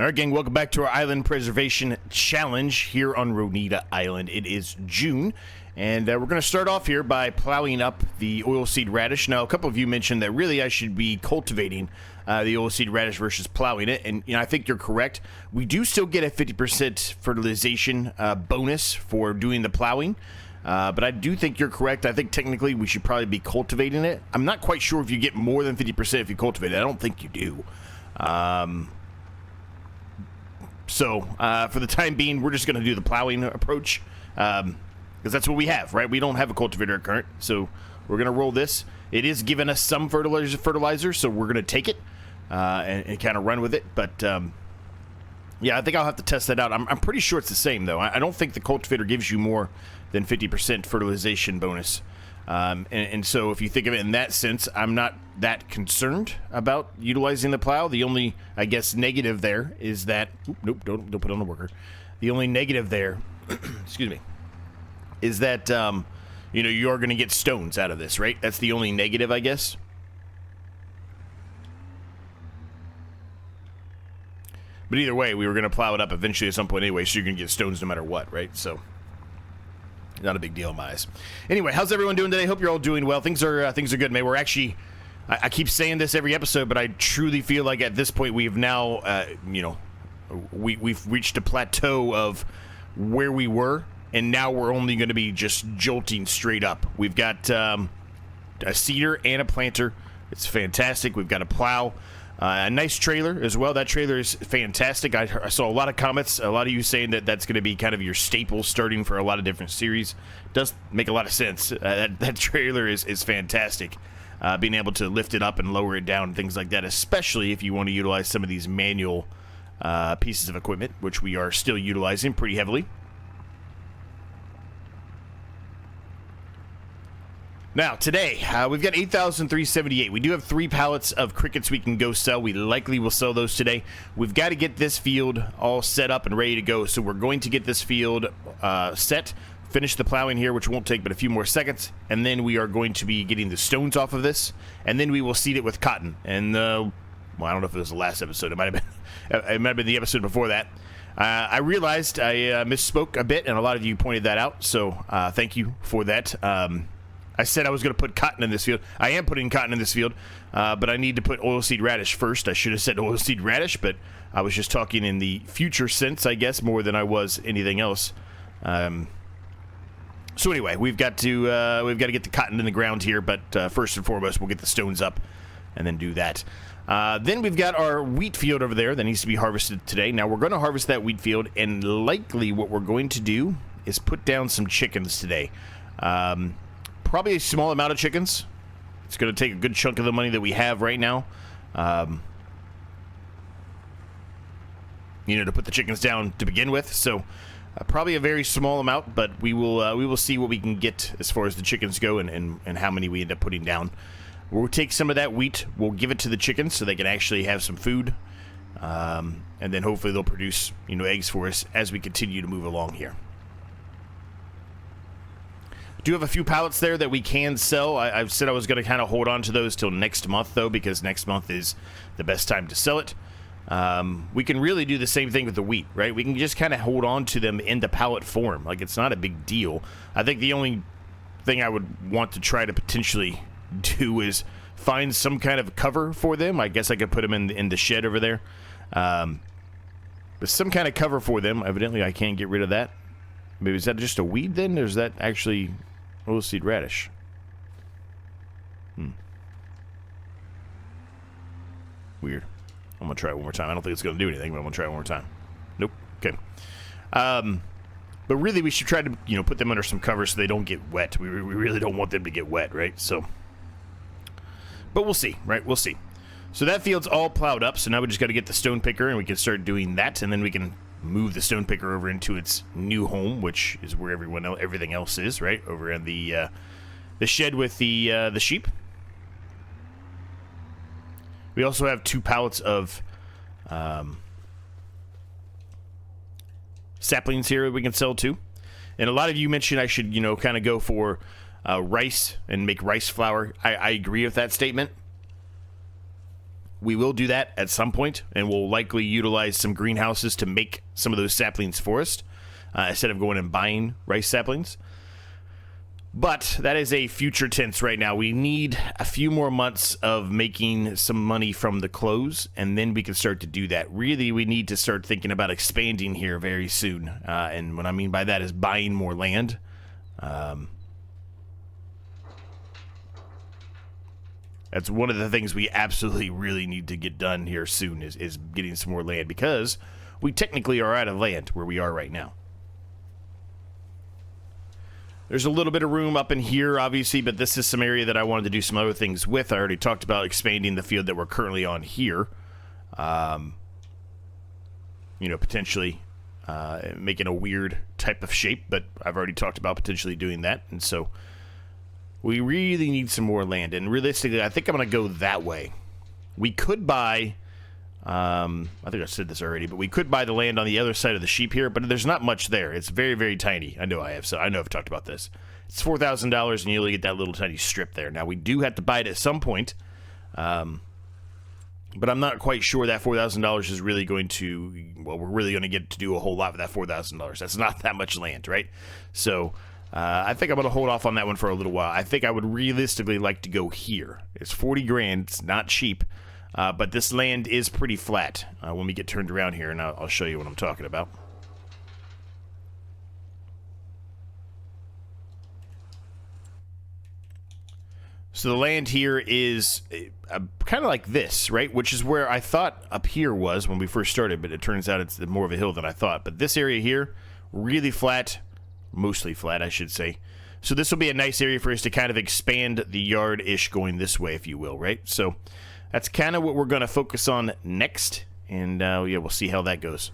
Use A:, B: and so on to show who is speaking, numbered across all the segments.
A: All right, gang, welcome back to our Island Preservation Challenge here on Ronida Island. It is June, and we're going to start off here by plowing up the oilseed radish. Now, a couple of you mentioned that really I should be cultivating the oilseed radish versus plowing it, and I think you're correct. We do still get a 50% fertilization bonus for doing the plowing, but I do think you're correct. I think technically we should probably be cultivating it. I'm not quite sure if you get more than 50% if you cultivate it. I don't think you do. So, for the time being, we're just going to do the plowing approach, because that's what we have, right? We don't have a cultivator current, so we're going to roll this. It is giving us some fertilizer, so we're going to take it and kind of run with it. But, yeah, I think I'll have to test that out. I'm pretty sure it's the same, though. I don't think the cultivator gives you more than 50% fertilization bonus. And so if you think of it in that sense, I'm not that concerned about utilizing the plow. The only, I guess, negative there is that... Nope, don't put on the worker. The only negative there, excuse me, is that, you know, you are going to get stones out of this, right? That's the only negative, I guess. But either way, we were going to plow it up eventually at some point anyway, so you're going to get stones no matter what, right? So... not a big deal in my eyes. Anyway, how's everyone doing today? Hope you're all doing well. Things are good, man. We're actually, I keep saying this every episode, but I truly feel like at this point we've now, you know, we've reached a plateau of where we were, and now we're only going to be just jolting straight up. We've got a seeder and a planter. It's fantastic. We've got a plow. A nice trailer as well. That trailer is fantastic. I saw a lot of comments, a lot of you saying that that's going to be kind of your staple starting for a lot of different series. Does make a lot of sense. That trailer is fantastic. Being able to lift it up and lower it down and things like that, especially if you want to utilize some of these manual pieces of equipment, which we are still utilizing pretty heavily. Now, today, we've got 8,378. We do have 3 pallets of crickets we can go sell. We likely will sell those today. We've got to get this field all set up and ready to go, so we're going to get this field set, finish the plowing here, which won't take but a few more seconds, and then we are going to be getting the stones off of this, and then we will seed it with cotton. And, well, I don't know if it was the last episode. It might have been the episode before that. I realized I misspoke a bit, and a lot of you pointed that out, so thank you for that. I said I was going to put cotton in this field. I am putting cotton in this field, but I need to put oilseed radish first. I should have said oilseed radish, but I was just talking in the future sense, I guess, more than I was anything else. So anyway, we've got to get the cotton in the ground here, but first and foremost, we'll get the stones up and then do that. Then we've got our wheat field over there that needs to be harvested today. Now, we're going to harvest that wheat field, and likely what we're going to do is put down some chickens today. Probably a small amount of chickens. It's going to take a good chunk of the money that we have right now, you know, to put the chickens down to begin with. So probably a very small amount, but we will see what we can get as far as the chickens go and how many we end up putting down. We'll take some of that wheat. We'll give it to the chickens so they can actually have some food, and then hopefully they'll produce, you know, eggs for us as we continue to move along here. Do have a few pallets there that we can sell. I've said I was going to kind of hold on to those till next month, though, because next month is the best time to sell it. We can really do the same thing with the wheat, right? We can just kind of hold on to them in the pallet form. Like, it's not a big deal. I think the only thing I would want to try to potentially do is find some kind of cover for them. I guess I could put them in the shed over there. But some kind of cover for them. Evidently, I can't get rid of that. Maybe is that just a weed then? Or is that actually oilseed radish? Weird. I'm going to try it one more time. I don't think it's going to do anything, but I'm going to try it one more time. Nope. Okay. But really, we should try to, you know, put them under some cover so they don't get wet. We really don't want them to get wet, right? So, but we'll see, right? We'll see. So that field's all plowed up, so now we just got to get the stone picker, and we can start doing that, and then we can move the stone picker over into its new home, which is where everything else is, right? Over in the shed with the sheep. We also have 2 pallets of saplings here that we can sell too. And a lot of you mentioned I should, you know, kind of go for rice and make rice flour. I agree with that statement. we will do that at some point, and we'll likely utilize some greenhouses to make some of those saplings for us, instead of going and buying rice saplings. But that is a future tense right now. We need a few more months of making some money from the close, and then we can start to do that. Really, we need to start thinking about expanding here very soon. And what I mean by that is buying more land. That's one of the things we absolutely really need to get done here soon is getting some more land, because we technically are out of land where we are right now. There's a little bit of room up in here, obviously, but this is some area that I wanted to do some other things with. I already talked about expanding the field that we're currently on here. You know, potentially making a weird type of shape, but I've already talked about potentially doing that. And so we really need some more land. And realistically, I think I'm going to go that way. We could buy... I think I said this already, but we could buy the land on the other side of the sheep here, but there's not much there. It's very, very tiny. I know I've talked about this. It's $4,000, and you only get that little tiny strip there. Now, we do have to buy it at some point, but I'm not quite sure that $4,000 is really going to, well, we're really going to get to do a whole lot with that $4,000. That's not that much land, right? So, I think I'm going to hold off on that one for a little while. I think I would realistically like to go here. It's 40 grand. It's not cheap. But this land is pretty flat when we get turned around here, and I'll show you what I'm talking about. So the land here is kind of like this, right? Which is where I thought up here was when we first started, but it turns out it's more of a hill than I thought. But this area here, really flat, mostly flat, I should say. So this will be a nice area for us to kind of expand the yard-ish going this way, if you will, right? So... that's kind of what we're going to focus on next, and yeah, we'll see how that goes.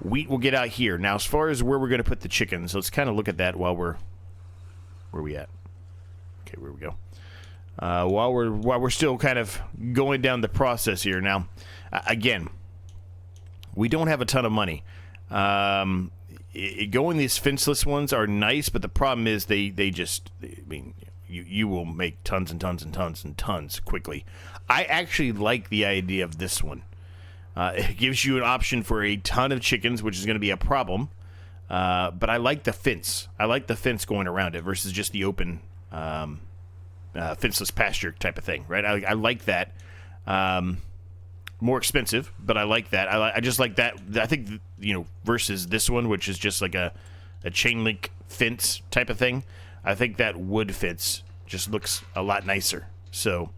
A: Wheat will get out here. Now, as far as where we're going to put the chickens, let's kind of look at that while we're... where are we at? Okay, where we go. While we're still kind of going down the process here. Now, again, we don't have a ton of money. Going these fenceless ones are nice, but the problem is they just... I mean... You will make tons and tons and tons and tons quickly. I actually like the idea of this one. It gives you an option for a ton of chickens, which is going to be a problem. But I like the fence. I like the fence going around it versus just the open fenceless pasture type of thing, right? I like that. More expensive, but I like that. I just like that. I think, you know, versus this one, which is just like a chain link fence type of thing. I think that wood fence just looks a lot nicer. So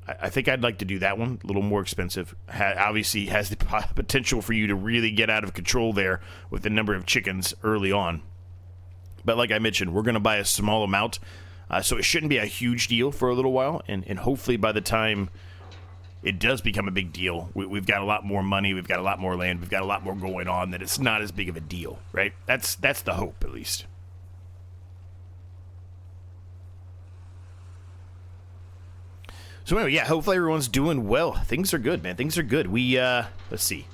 A: I think I'd like to do that one. A little more expensive. Obviously has the potential for you to really get out of control there with the number of chickens early on. But like I mentioned, we're going to buy a small amount. So it shouldn't be a huge deal for a little while. And hopefully by the time it does become a big deal, we've got a lot more money. We've got a lot more land. We've got a lot more going on, that it's not as big of a deal, right? That's the hope, at least. So anyway, yeah, hopefully everyone's doing well. Things are good, man. Things are good. We, let's see.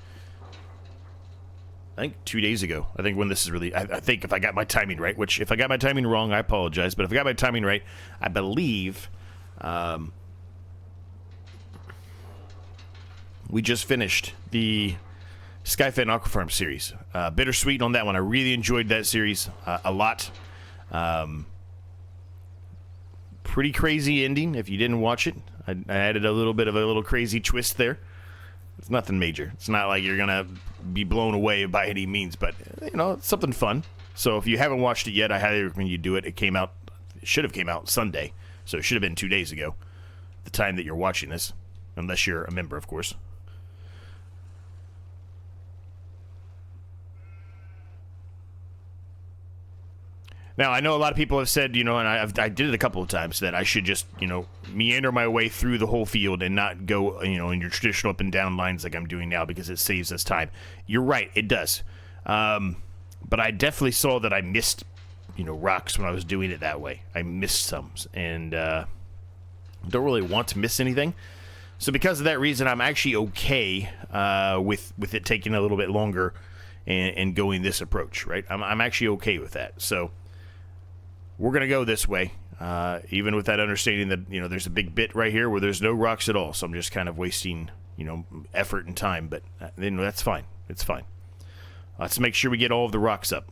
A: I think 2 days ago, I think when this is really, I think if I got my timing right, which if I got my timing wrong, I apologize. But if I got my timing right, I believe we just finished the Skyfed Aqua Farm series. Bittersweet on that one. I really enjoyed that series a lot. Pretty crazy ending if you didn't watch it. I added a little crazy twist there. It's nothing major. It's not like you're gonna be blown away by any means, but you know, it's something fun. So if you haven't watched it yet, I highly recommend you do it. It should have came out Sunday, so it should have been 2 days ago, the time that you're watching this, unless you're a member, of course. Now, I know a lot of people have said, you know, and I did it a couple of times, that I should just, you know, meander my way through the whole field and not go, you know, in your traditional up and down lines like I'm doing now, because it saves us time. You're right, it does. But I definitely saw that I missed, you know, rocks when I was doing it that way. I missed some, and don't really want to miss anything. So because of that reason, I'm actually okay with it taking a little bit longer and going this approach, right? I'm actually okay with that. So we're going to go this way. even with that understanding that, you know, there's a big bit right here where there's no rocks at all. So I'm just kind of wasting, you know, effort and time. But then that's fine. It's fine. Let's make sure we get all of the rocks up.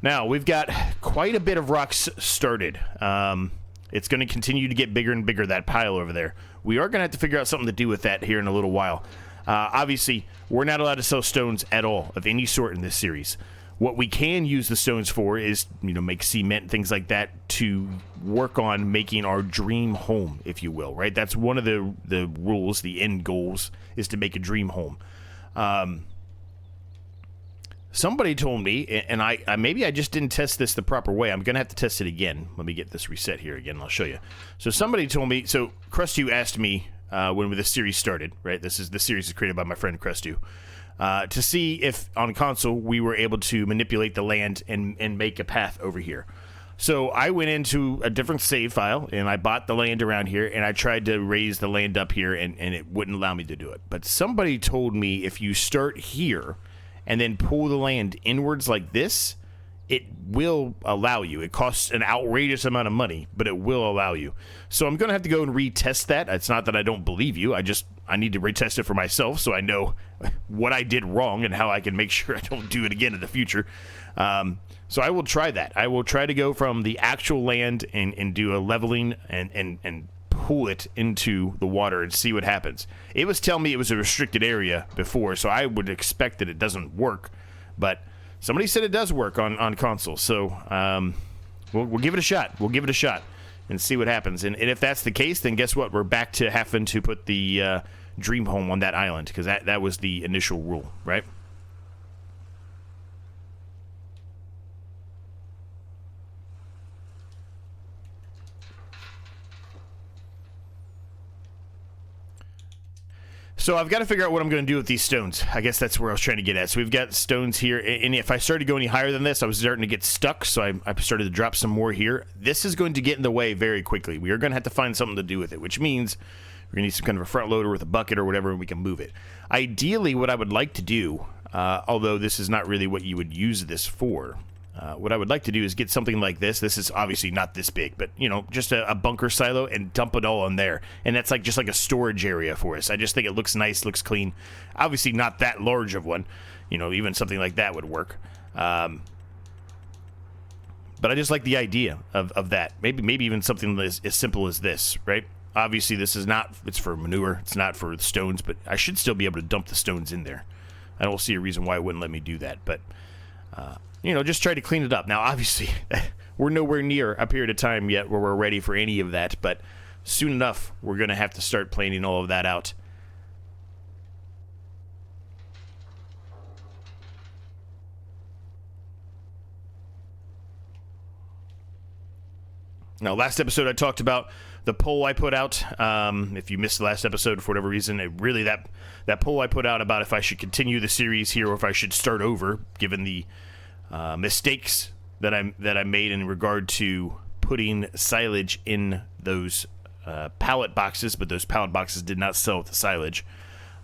A: Now, we've got quite a bit of rocks started. It's going to continue to get bigger and bigger, that pile over there. We are going to have to figure out something to do with that here in a little while. Obviously, we're not allowed to sell stones at all of any sort in this series. What we can use the stones for is, you know, make cement, things like that, to work on making our dream home, if you will, right? That's one of the rules, the end goals, is to make a dream home. Somebody told me, and I maybe I just didn't test this the proper way. I'm going to have to test it again. Let me get this reset here again, and I'll show you. So somebody told me, so Crustu asked me when this series started, right? This series is created by my friend Crustu, to see if on console we were able to manipulate the land and make a path over here. So I went into a different save file, and I bought the land around here, and I tried to raise the land up here, and it wouldn't allow me to do it. But somebody told me if you start here and then pull the land inwards like this, it will allow you. It costs an outrageous amount of money, but it will allow you. So I'm going to have to go and retest that. It's not that I don't believe you. I need to retest it for myself so I know what I did wrong and how I can make sure I don't do it again in the future. So I will try that. I will try to go from the actual land and do a leveling and pull it into the water and see what happens. It was telling me it was a restricted area before, so I would expect that it doesn't work. But somebody said it does work on console, so we'll give it a shot. We'll give it a shot and see what happens. And if that's the case, then guess what? We're back to having to put the dream home on that island, because that was the initial rule, right? So I've got to figure out what I'm going to do with these stones. I guess that's where I was trying to get at. So we've got stones here, and if I started going any higher than this, I was starting to get stuck, so I started to drop some more here. This is going to get in the way very quickly. We are going to have to find something to do with it, which means we're going to need some kind of a front loader with a bucket or whatever, and we can move it. Ideally, what I would like to do, although this is not really what you would use this for, what I would like to do is get something like this. This is obviously not this big, but, you know, just a bunker silo and dump it all in there. And that's just like a storage area for us. I just think it looks nice, looks clean. Obviously not that large of one. You know, even something like that would work. But I just like the idea of that. Maybe even something as simple as this, right? Obviously this is not, it's for manure. It's not for the stones, but I should still be able to dump the stones in there. I don't see a reason why it wouldn't let me do that, but you know, just try to clean it up. Now, obviously, we're nowhere near a period of time yet where we're ready for any of that, but soon enough, we're going to have to start planning all of that out. Now, last episode, I talked about the poll I put out. If you missed the last episode for whatever reason, that poll I put out about if I should continue the series here or if I should start over, given the mistakes that I made in regard to putting silage in those pallet boxes, but those pallet boxes did not sell with the silage,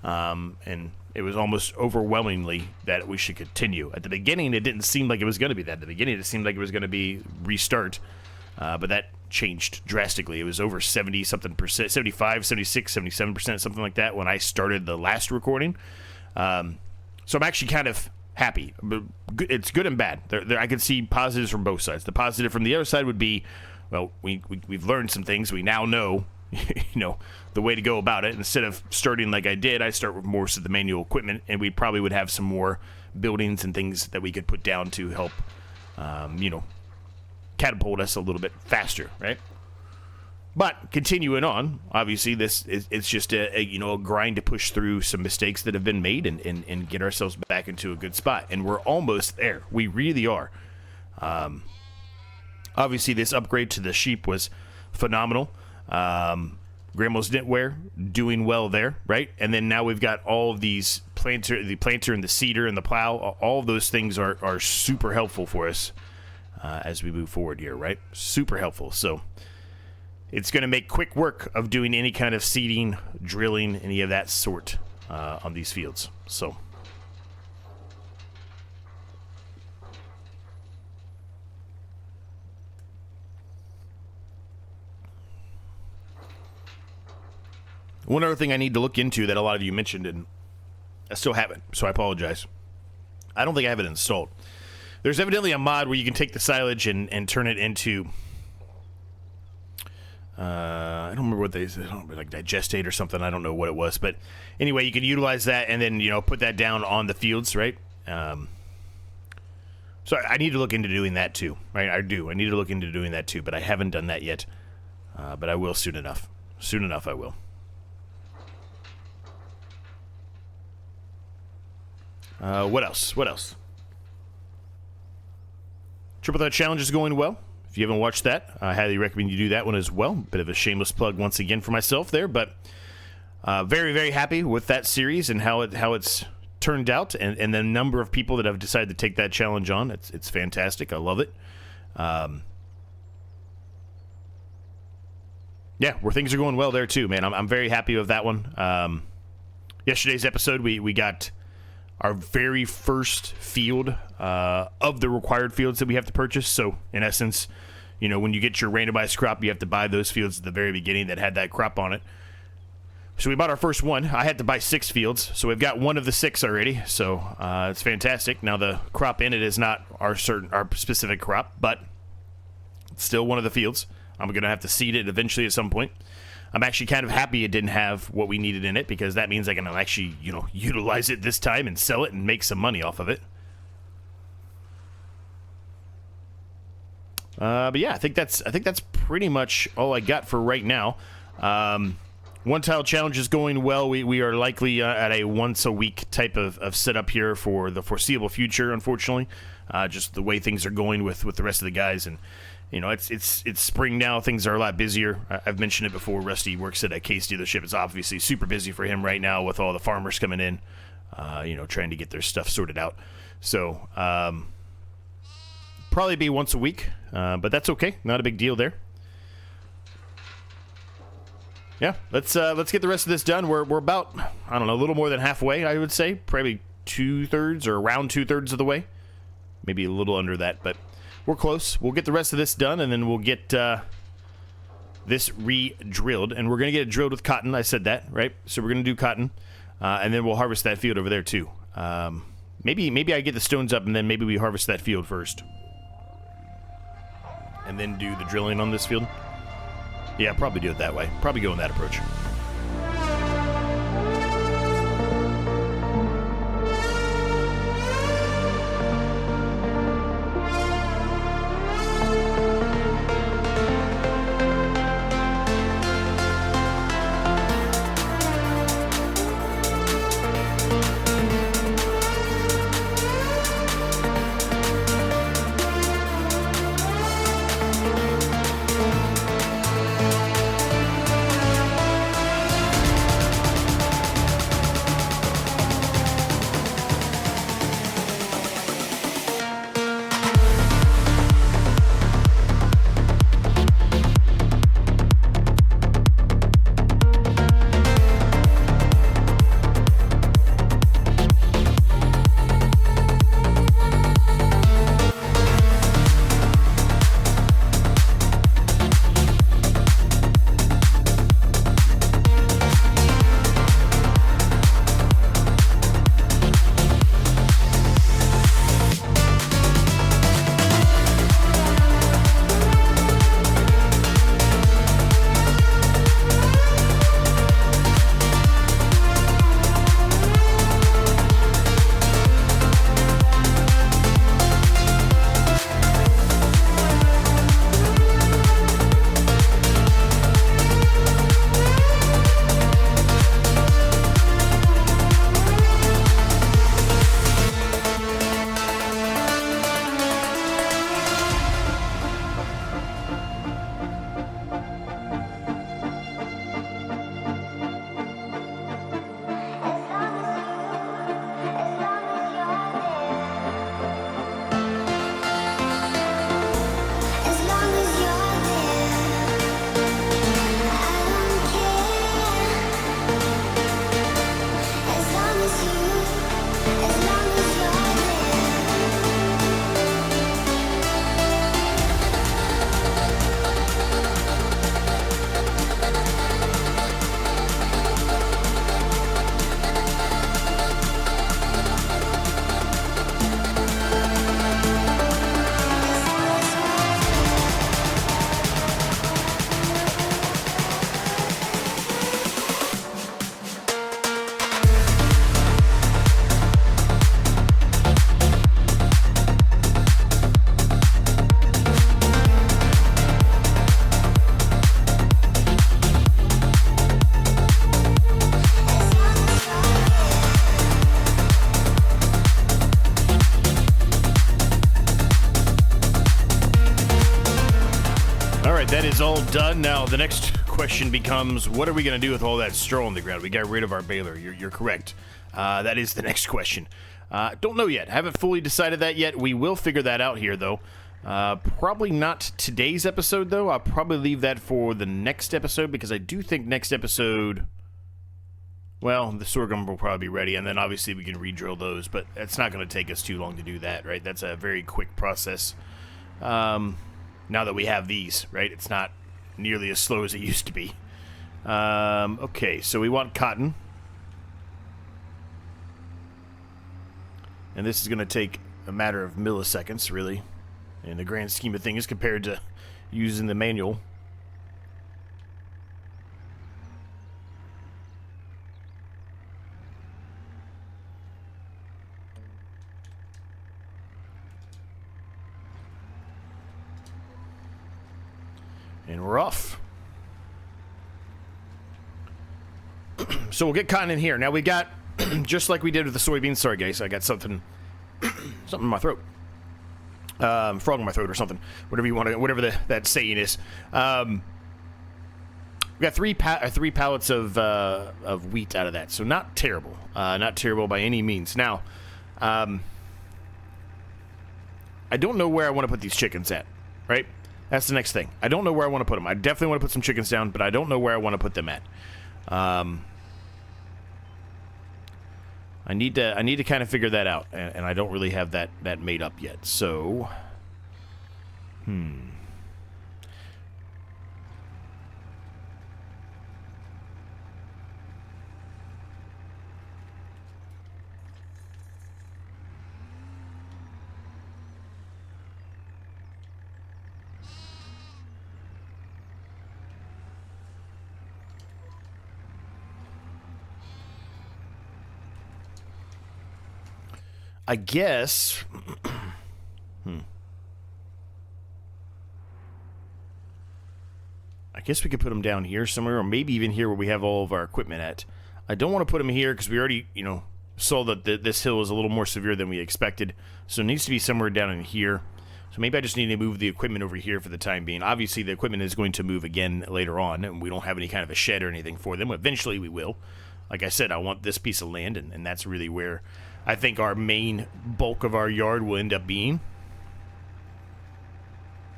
A: and it was almost overwhelmingly that we should continue. At the beginning, it didn't seem like it was going to be that. At the beginning, it seemed like it was going to be restart, but that changed drastically. It was over 70-something%, 75, 76, 77%, something like that when I started the last recording. So I'm actually kind of happy. It's good and bad. I can see positives from both sides. The positive from the other side would be, well, we've learned some things. We now know, you know, the way to go about it. Instead of starting like I did, I start with more of the manual equipment, and we probably would have some more buildings and things that we could put down to help, you know, catapult us a little bit faster, right? But continuing on, obviously it's just a grind to push through some mistakes that have been made and get ourselves back into a good spot. And we're almost there. We really are. Obviously this upgrade to the sheep was phenomenal. Grandma's knitwear doing well there, right? And then now we've got all of these the planter and the seeder and the plow. All of those things are super helpful for us as we move forward here, right? Super helpful. So it's going to make quick work of doing any kind of seeding, drilling, any of that sort on these fields. So One other thing I need to look into that a lot of you mentioned, and I still haven't, so I apologize. I don't think I have it installed. There's evidently a mod where you can take the silage and turn it into... I don't remember what they said, like digestate or something. I don't know what it was, but anyway, you can utilize that and then put that down on the fields, right? So I need to look into doing that too, right? I need to look into doing that too, but I haven't done that yet. But I will soon enough. Soon enough, I will. What else? What else? Triple Threat Challenge is going well. If you haven't watched that, I highly recommend you do that one as well. Bit of a shameless plug once again for myself there, but very, very happy with that series and how it's turned out, and the number of people that have decided to take that challenge on. It's fantastic. I love it. Yeah, where things are going well there too, man. I'm very happy with that one. Yesterday's episode, we got our very first field of the required fields that we have to purchase. So, in essence, when you get your randomized crop, you have to buy those fields at the very beginning that had that crop on it. So we bought our first one. I had to buy 6 fields, so we've got one of the 6 already. So it's fantastic. Now the crop in it is not our specific crop, but it's still one of the fields. I'm going to have to seed it eventually at some point. I'm actually kind of happy it didn't have what we needed in it, because that means I can actually, utilize it this time and sell it and make some money off of it. But yeah, I think that's pretty much all I got for right now. One tile challenge is going well. We are likely at a once a week type of setup here for the foreseeable future. Unfortunately, just the way things are going with the rest of the guys, and it's spring now. Things are a lot busier. I've mentioned it before. Rusty works at a case dealership. It's obviously super busy for him right now with all the farmers coming in, trying to get their stuff sorted out. So probably be once a week, but that's okay. Not a big deal there. Yeah, let's get the rest of this done. We're about, I don't know, a little more than halfway, I would say. Probably 2/3 or around 2/3 of the way. Maybe a little under that, but we're close. We'll get the rest of this done, and then we'll get this re-drilled. And we're going to get it drilled with cotton. I said that, right? So we're going to do cotton, and then we'll harvest that field over there too. Maybe I get the stones up, and then maybe we harvest that field first. And then do the drilling on this field. Yeah, probably do it that way. Probably go in that approach. done. Now, the next question becomes, what are we going to do with all that straw on the ground? We got rid of our baler. You're correct. That is the next question. Don't know yet. Haven't fully decided that yet. We will figure that out here, though. Probably not today's episode, though. I'll probably leave that for the next episode, because I do think next episode... Well, the sorghum will probably be ready, and then obviously we can re-drill those, but it's not going to take us too long to do that, right? That's a very quick process. Now that we have these, right? It's not nearly as slow as it used to be. Okay, so we want cotton. And this is going to take a matter of milliseconds, really, in the grand scheme of things, compared to using the manual. And we're off. So we'll get cotton in here. Now we got, just like we did with the soybeans. Sorry, guys, I got something in my throat. Frog in my throat or something. Whatever you want to, whatever that saying is. We got three pallets of wheat out of that. So not terrible. Not terrible by any means. Now, I don't know where I want to put these chickens at, right? That's the next thing. I don't know where I want to put them. I definitely want to put some chickens down, but I don't know where I want to put them at. I need to kind of figure that out, and I don't really have that made up yet. So, I guess, I guess we could put them down here somewhere, or maybe even here where we have all of our equipment at. I don't want to put them here because we already, saw that this hill is a little more severe than we expected. So it needs to be somewhere down in here. So maybe I just need to move the equipment over here for the time being. Obviously, the equipment is going to move again later on, and we don't have any kind of a shed or anything for them. Eventually, we will. Like I said, I want this piece of land, and that's really where I think our main bulk of our yard will end up being.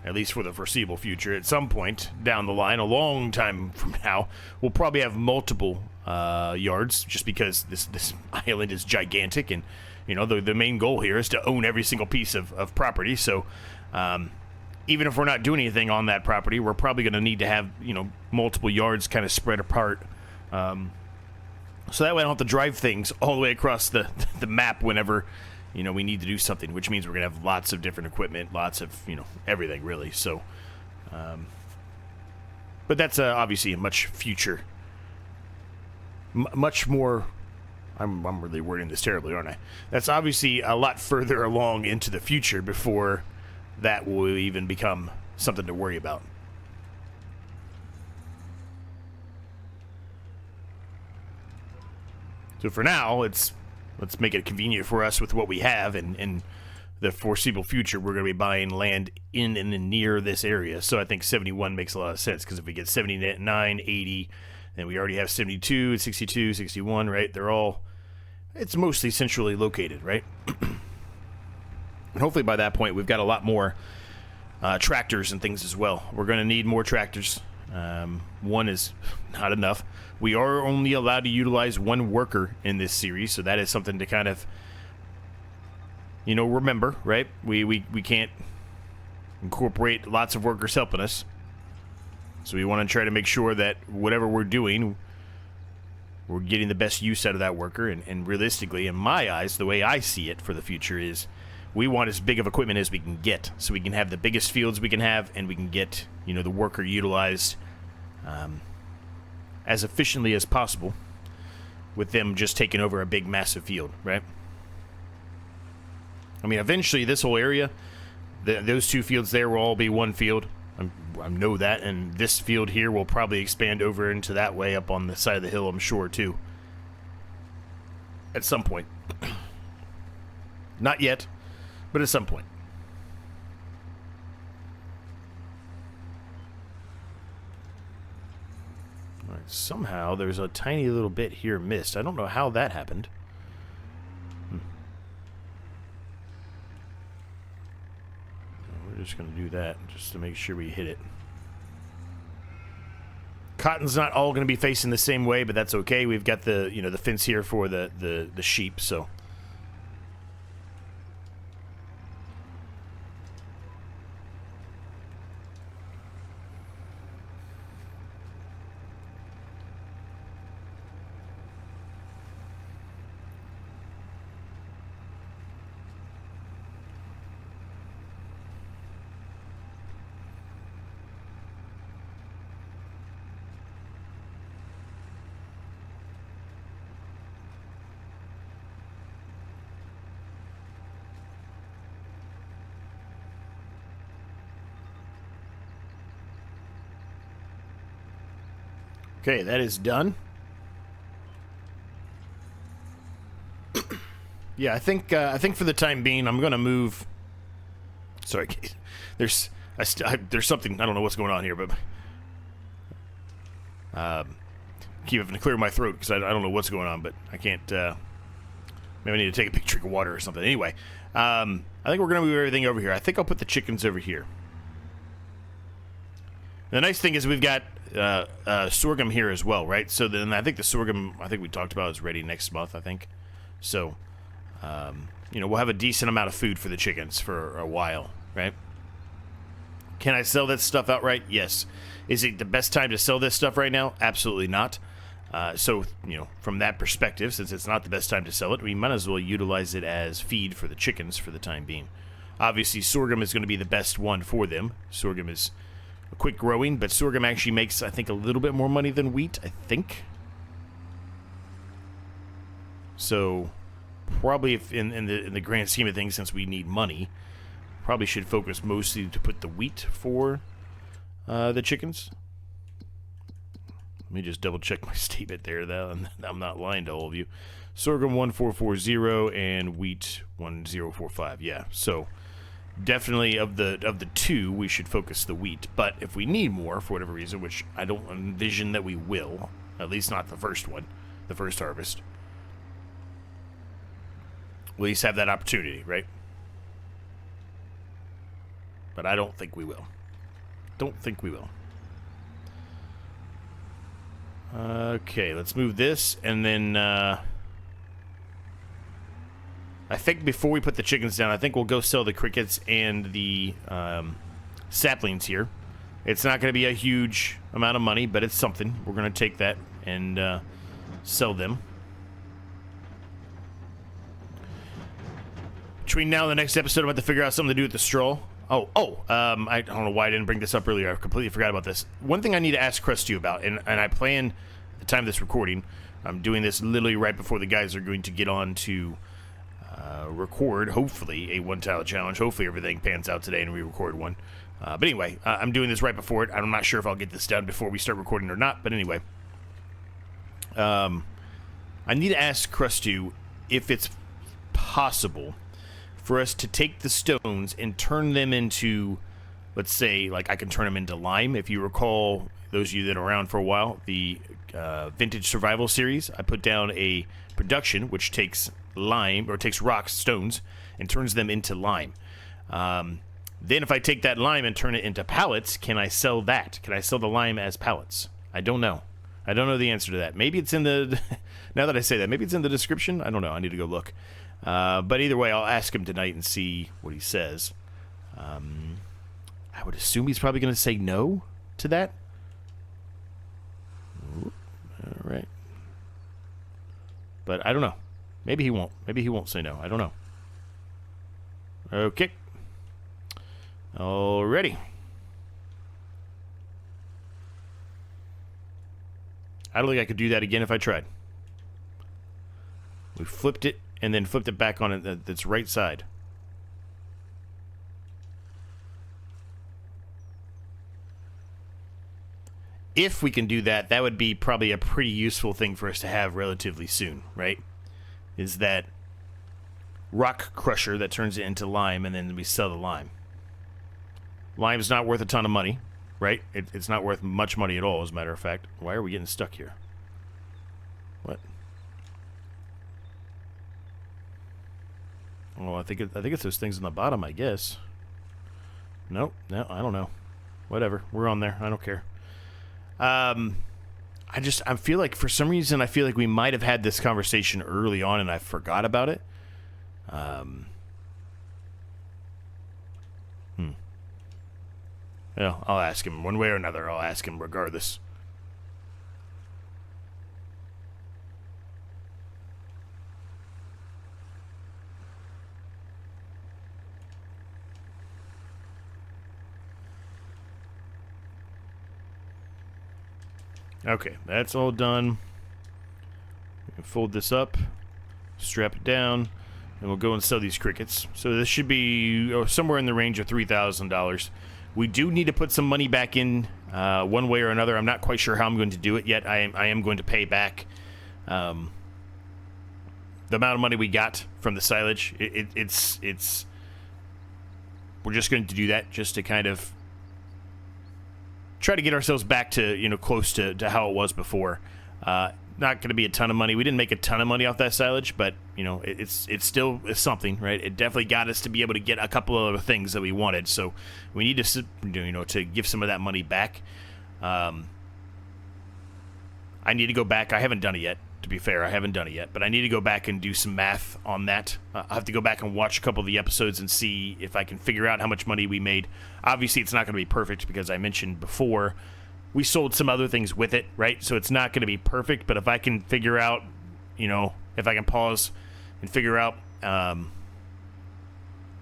A: At least for the foreseeable future. At some point down the line, a long time from now, we'll probably have multiple yards, just because this island is gigantic, and the main goal here is to own every single piece of property. So even if we're not doing anything on that property, we're probably going to need to have multiple yards kind of spread apart. So that way I don't have to drive things all the way across the map whenever, we need to do something, which means we're going to have lots of different equipment, lots of, everything really. So, but that's obviously a much future, much more, I'm really wording this terribly, aren't I? That's obviously a lot further along into the future before that will even become something to worry about. So for now, let's make it convenient for us with what we have, and in the foreseeable future, we're going to be buying land in and near this area. So I think 71 makes a lot of sense, because if we get 79, 80, then we already have 72, 62, 61, right? It's mostly centrally located, right? And hopefully by that point, we've got a lot more tractors and things as well. We're going to need more tractors. One is not enough. We are only allowed to utilize one worker in this series, so that is something to kind of, remember, right? We can't incorporate lots of workers helping us. So we want to try to make sure that whatever we're doing, we're getting the best use out of that worker. And realistically, in my eyes, the way I see it for the future is we want as big of equipment as we can get, so we can have the biggest fields we can have, and we can get, the worker utilized as efficiently as possible, with them just taking over a big, massive field, right? I mean, eventually, this whole area, those two fields there will all be one field. I know that, and this field here will probably expand over into that way up on the side of the hill, I'm sure, too. At some point. Not yet, but at some point. Somehow there's a tiny little bit here missed. I don't know how that happened. We're just going to do that just to make sure we hit it. Cotton's not all going to be facing the same way, but that's okay. We've got the, the fence here for the sheep, so. Okay, that is done. Yeah, I think for the time being, I'm gonna move. Sorry, there's something, I don't know what's going on here, but keep having to clear my throat because I don't know what's going on, but I can't. Maybe I need to take a big drink of water or something. Anyway, I think we're gonna move everything over here. I think I'll put the chickens over here. The nice thing is we've got sorghum here as well, right? So then I think the sorghum, I think we talked about, is ready next month, I think. So, we'll have a decent amount of food for the chickens for a while, right? Can I sell that stuff outright? Yes. Is it the best time to sell this stuff right now? Absolutely not. So, from that perspective, since it's not the best time to sell it, we might as well utilize it as feed for the chickens for the time being. Obviously, sorghum is going to be the best one for them. Sorghum is quick growing, but sorghum actually makes, I think, a little bit more money than wheat, I think. So, probably if in the grand scheme of things, since we need money, probably should focus mostly to put the wheat for the chickens. Let me just double check my statement there, though, and I'm not lying to all of you. Sorghum 1440 and wheat 1045. Yeah, so definitely of the two, we should focus the wheat. But if we need more for whatever reason, which I don't envision that we will, at least not the first one, the first harvest, we'll at least have that opportunity, right? But I don't think we will. Don't think we will. Okay, let's move this, and then I think before we put the chickens down, I think we'll go sell the crickets and the saplings here. It's not going to be a huge amount of money, but it's something. We're going to take that and sell them. Between now and the next episode, I'm going to figure out something to do with the straw. I don't know why I didn't bring this up earlier. I completely forgot about this. One thing I need to ask Krusty about, and I plan at the time of this recording, I'm doing this literally right before the guys are going to get on to record, hopefully, a one-tile challenge. Hopefully everything pans out today and we record one. But anyway, I'm doing this right before it. I'm not sure if I'll get this done before we start recording or not, but anyway. I need to ask Krusty if it's possible for us to take the stones and turn them into, let's say, like I can turn them into lime. If you recall, those of you that are around for a while, the Vintage Survival series, I put down a production which takes lime, or takes rocks, stones, and turns them into lime. Then if I take that lime and turn it into pallets, can I sell that? Can I sell the lime as pallets? I don't know. I don't know the answer to that. Maybe it's in the, now that I say that, maybe it's in the description. I don't know. I need to go look. But either way, I'll ask him tonight and see what he says. I would assume he's probably going to say no to that. All right. But I don't know. Maybe he won't. Maybe he won't say no. I don't know. Okay. Alrighty. I don't think I could do that again if I tried. We flipped it and then flipped it back on its right side. If we can do that, that would be probably a pretty useful thing for us to have relatively soon, right? Is that rock crusher that turns it into lime, and then we sell the lime. Lime's not worth a ton of money, right? It's not worth much money at all, as a matter of fact. Why are we getting stuck here? What? Oh, I think it's those things on the bottom, I guess. Nope. No, I don't know. Whatever. We're on there. I don't care. I feel like, for some reason, I feel like we might have had this conversation early on and I forgot about it. Well, I'll ask him one way or another. I'll ask him regardless. Okay, that's all done. We can fold this up, strap it down, and we'll go and sell these crickets. So this should be somewhere in the range of $3,000. We do need to put some money back in one way or another. I'm not quite sure how I'm going to do it yet. I am going to pay back the amount of money we got from the silage. It's we're just going to do that just to kind of try to get ourselves back to, you know, close to how it was before. Not going to be a ton of money. We didn't make a ton of money off that silage, but, you know, it's still something, right? It definitely got us to be able to get a couple of other things that we wanted. So we need to, you know, to give some of that money back. I need to go back. I haven't done it yet. To be fair, I haven't done it yet, but I need to go back and do some math on that. I'll have to go back and watch a couple of the episodes and see if I can figure out how much money we made. Obviously, it's not going to be perfect because I mentioned before we sold some other things with it, right? So it's not going to be perfect, but if I can figure out, you know, if I can pause and figure out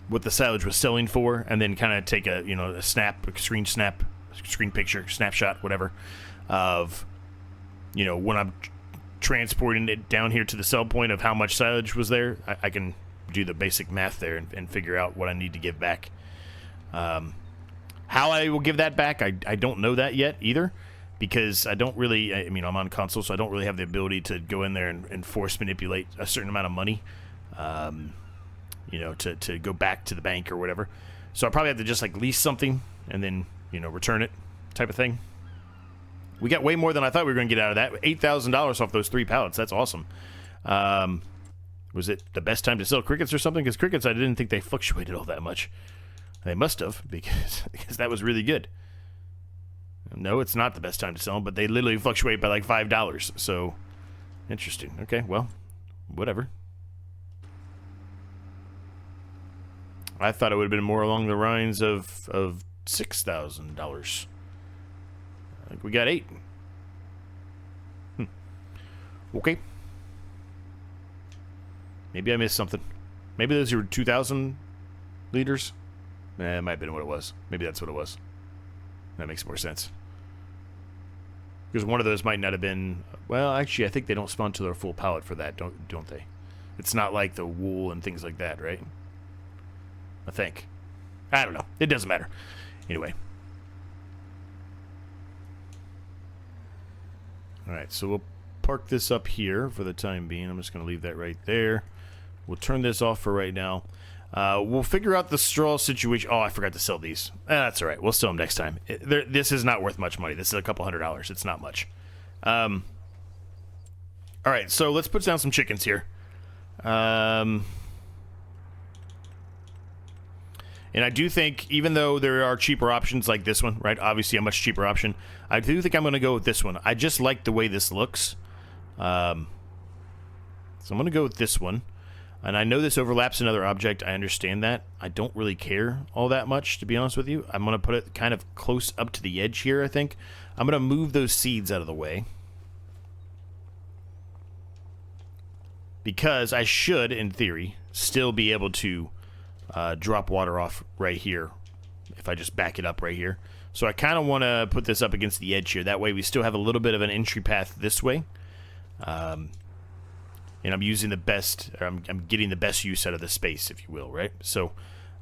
A: what the silage was selling for, and then kind of take a, you know, a screen picture, snapshot, whatever, of, you know, when I'm transporting it down here to the sell point of how much silage was there, I can do the basic math there and figure out what I need to give back. How I will give that back, I don't know that yet either, because I don't really, I mean, I'm on console, so I don't really have the ability to go in there and force manipulate a certain amount of money, you know, to go back to the bank or whatever. So I'll probably have to just, like, lease something and then, you know, return it type of thing. We got way more than I thought we were going to get out of that. $8,000 off those 3 pallets. That's awesome. Was it the best time to sell crickets or something? Because crickets, I didn't think they fluctuated all that much. They must have, because that was really good. No, it's not the best time to sell them, but they literally fluctuate by like $5. So, interesting. Okay, well, whatever. I thought it would have been more along the lines of $6,000. I think we got 8. Okay. Maybe I missed something. Maybe those are 2,000 liters. It might have been what it was. Maybe that's what it was. That makes more sense. Because one of those might not have been... Well, actually, I think they don't spawn to their full pallet for that, don't they? It's not like the wool and things like that, right? I think. I don't know. It doesn't matter. Anyway. Alright, so we'll park this up here for the time being. I'm just going to leave that right there. We'll turn this off for right now. We'll figure out the straw situation. Oh, I forgot to sell these. That's alright. We'll sell them next time. This is not worth much money. This is a couple $100. It's not much. Alright, so let's put down some chickens here. And I do think, even though there are cheaper options like this one, right? Obviously a much cheaper option. I do think I'm going to go with this one. I just like the way this looks. So I'm going to go with this one. And I know this overlaps another object. I understand that. I don't really care all that much, to be honest with you. I'm going to put it kind of close up to the edge here, I think. I'm going to move those seeds out of the way. Because I should, in theory, still be able to drop water off right here if I just back it up right here. So I kind of want to put this up against the edge here. That way we still have a little bit of an entry path this way. And I'm using the best, or I'm getting the best use out of the space, if you will, right? So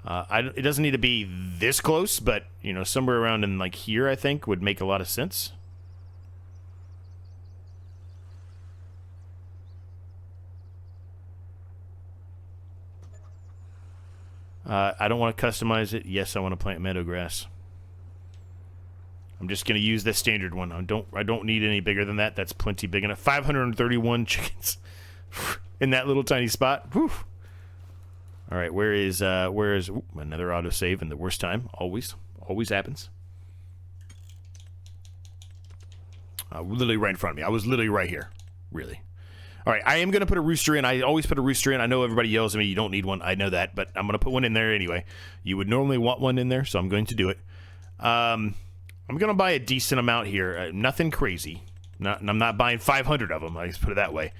A: it doesn't need to be this close, but, you know, somewhere around in like here, I think, would make a lot of sense. I don't want to customize it. Yes, I want to plant meadow grass. I'm just going to use the standard one. I don't need any bigger than that. That's plenty big enough. 531 chickens in that little tiny spot. Whew. All right, where is ooh, another autosave in the worst time? Always happens. Literally right in front of me. I was literally right here. Really. All right, I am going to put a rooster in. I always put a rooster in. I know everybody yells at me, you don't need one. I know that, but I'm going to put one in there anyway. You would normally want one in there, so I'm going to do it. I'm going to buy a decent amount here. Nothing crazy. I'm not buying 500 of them. I just put it that way.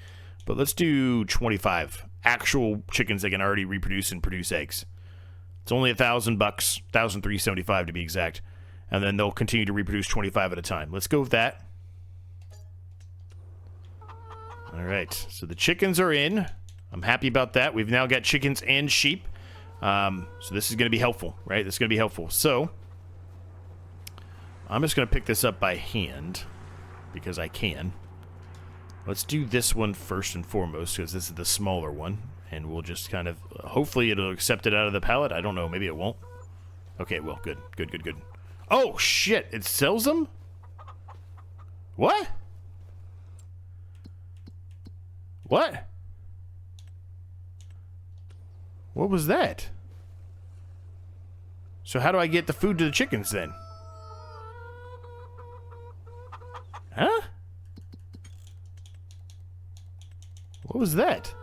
A: But let's do 25 actual chickens that can already reproduce and produce eggs. It's only $1,000, $1,375 to be exact. And then they'll continue to reproduce 25 at a time. Let's go with that. All right, so the chickens are in. I'm happy about that. We've now got chickens and sheep. So this is going to be helpful, right? This is going to be helpful. So I'm just going to pick this up by hand because I can. Let's do this one first and foremost because this is the smaller one. And we'll just kind of, hopefully it'll accept it out of the pallet. I don't know, maybe it won't. Okay, it will. Good. Oh, shit, it sells them? What? What? What was that? So how do I get the food to the chickens then? Huh? What was that?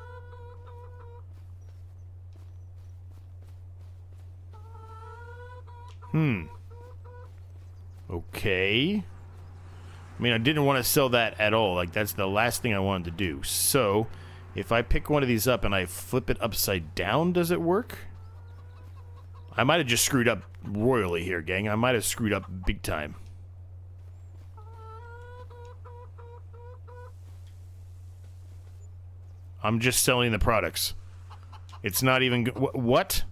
A: Okay. I mean, I didn't want to sell that at all. Like, that's the last thing I wanted to do. So, if I pick one of these up and I flip it upside down, does it work? I might have just screwed up royally here, gang. I might have screwed up big time. I'm just selling the products. It's not even... What?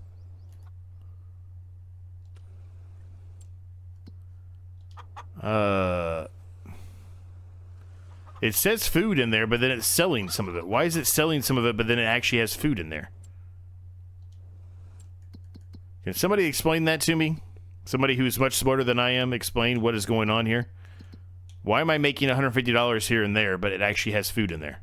A: It says food in there, but then it's selling some of it. Why is it selling some of it, but then it actually has food in there? Can somebody explain that to me? Somebody who's much smarter than I am, explain what is going on here. Why am I making $150 here and there, but it actually has food in there?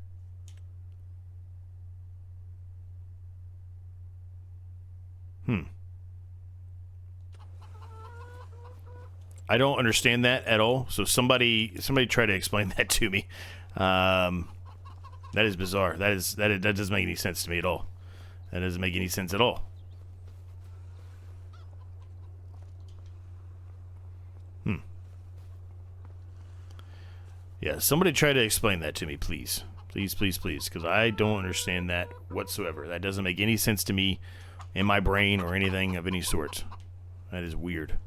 A: I don't understand that at all. So somebody try to explain that to me. That is bizarre. That doesn't make any sense to me at all. That doesn't make any sense at all. Yeah, somebody try to explain that to me, please. Please, because I don't understand that whatsoever. That doesn't make any sense to me in my brain or anything of any sort. That is weird.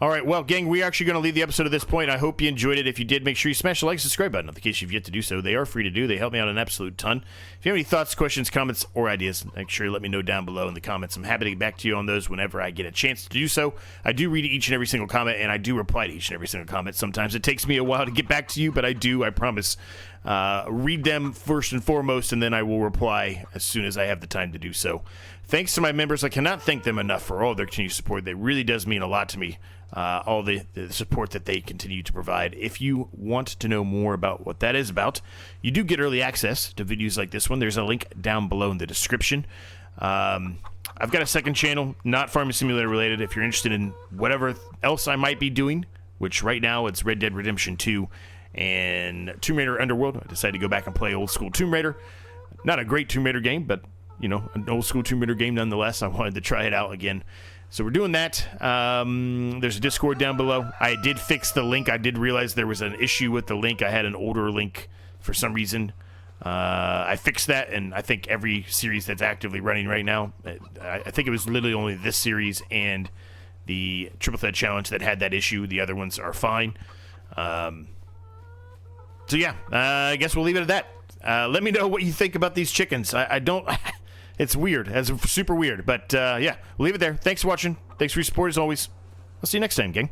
A: All right, well, gang, we're actually going to leave the episode at this point. I hope you enjoyed it. If you did, make sure you smash the like, subscribe button in case you've yet to do so. They are free to do. They help me out an absolute ton. If you have any thoughts, questions, comments, or ideas, make sure you let me know down below in the comments. I'm happy to get back to you on those whenever I get a chance to do so. I do read each and every single comment, and I do reply to each and every single comment. Sometimes it takes me a while to get back to you, but I do, I promise. Read them first and foremost, and then I will reply as soon as I have the time to do so. Thanks to my members. I cannot thank them enough for all their continued support. That really does mean a lot to me. All the support that they continue to provide. If you want to know more about what that is about, you do get early access to videos like this one. There's a link down below in the description. I've got a second channel, not Farming Simulator related. If you're interested in whatever else I might be doing, which right now it's Red Dead Redemption 2 and Tomb Raider Underworld. I decided to go back and play old school Tomb Raider. Not a great Tomb Raider game, but you know, an old school Tomb Raider game nonetheless. I wanted to try it out again. So we're doing that. There's a Discord down below. I did fix the link. I did realize there was an issue with the link. I had an older link for some reason. I fixed that, and I think every series that's actively running right now, I think it was literally only this series and the Triple Threat Challenge that had that issue. The other ones are fine. So yeah, I guess we'll leave it at that. Let me know what you think about these chickens. I don't... It's weird. It's super weird. But, yeah, we'll leave it there. Thanks for watching. Thanks for your support, as always. I'll see you next time, gang.